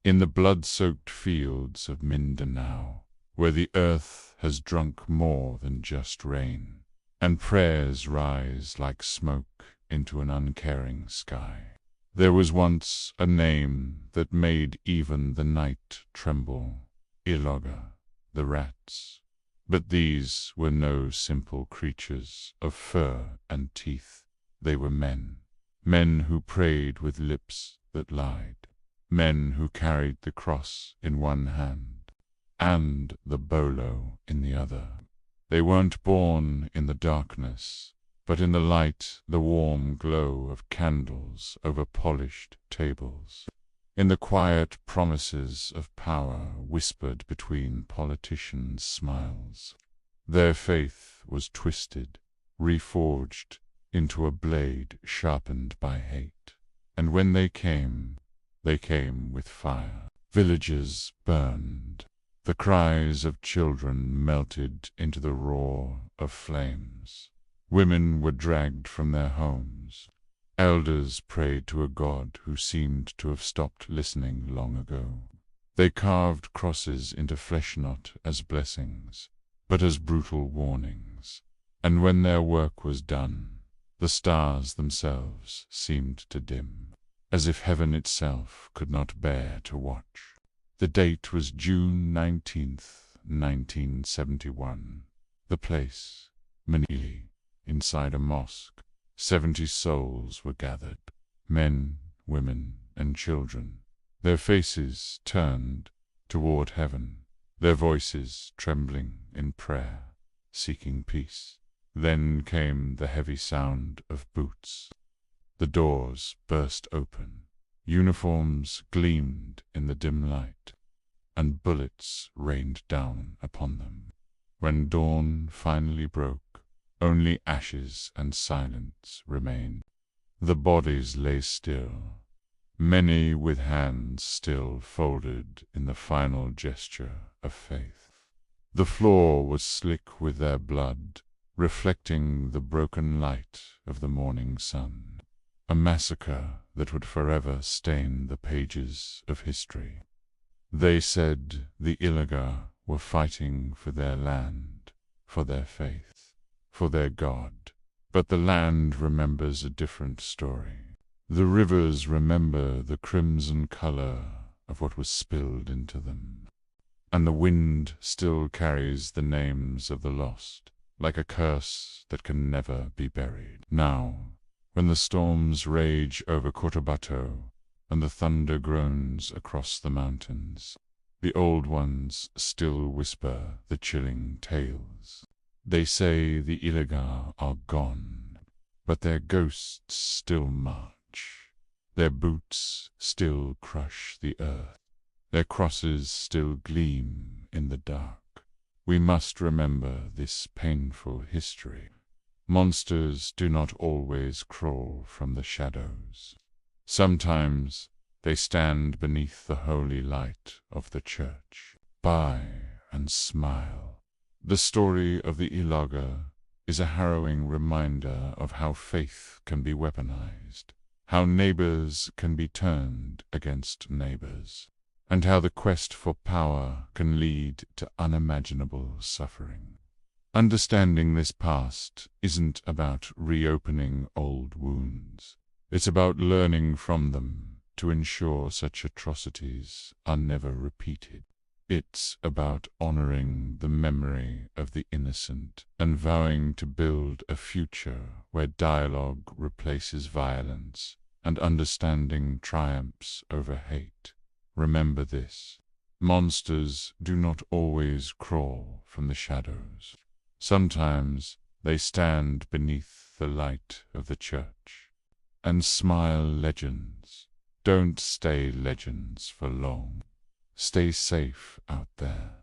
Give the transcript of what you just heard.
In the blood-soaked fields of Mindanao, where the earth has drunk more than just rain, and prayers rise like smoke into an uncaring sky, there was once a name that made even the night tremble: Ilaga, the rats. But these were no simple creatures of fur and teeth. They were men. Men who prayed with lips that lied. Men who carried the cross in one hand and the bolo in the other. They weren't born in the darkness, but in the light, the warm glow of candles over polished tables. In the quiet promises of power whispered between politicians' smiles. Their faith was twisted, reforged into a blade sharpened by hate. And when they came with fire. Villages burned. The cries of children melted into the roar of flames. Women were dragged from their homes. Elders prayed to a god who seemed to have stopped listening long ago. They carved crosses into flesh not as blessings, but as brutal warnings. And when their work was done, the stars themselves seemed to dim, as if heaven itself could not bear to watch. The date was June 19th, 1971. The place, Manili, inside a mosque. 70 souls were gathered, men, women, and children, their faces turned toward heaven, their voices trembling in prayer, seeking peace. Then came the heavy sound of boots. The doors burst open. Uniforms gleamed in the dim light, and bullets rained down upon them. When dawn finally broke, only ashes and silence remained. The bodies lay still, many with hands still folded in the final gesture of faith. The floor was slick with their blood, reflecting the broken light of the morning sun. A massacre that would forever stain the pages of history. They said the Ilaga were fighting for their land, for their faith, for their God. But the land remembers a different story. The rivers remember the crimson color of what was spilled into them. And the wind still carries the names of the lost, like a curse that can never be buried. Now, when the storms rage over Cotabato and the thunder groans across the mountains, the old ones still whisper the chilling tales. They say the Ilaga are gone, but their ghosts still march. Their boots still crush the earth. Their crosses still gleam in the dark. We must remember this painful history. Monsters do not always crawl from the shadows. Sometimes they stand beneath the holy light of the church. Buy and smile. The story of the Ilaga is a harrowing reminder of how faith can be weaponized, how neighbors can be turned against neighbors, and how the quest for power can lead to unimaginable suffering. Understanding this past isn't about reopening old wounds. It's about learning from them to ensure such atrocities are never repeated. It's about honoring the memory of the innocent and vowing to build a future where dialogue replaces violence and understanding triumphs over hate. Remember this: monsters do not always crawl from the shadows. Sometimes they stand beneath the light of the church. And smile, legends. Don't stay legends for long. Stay safe out there.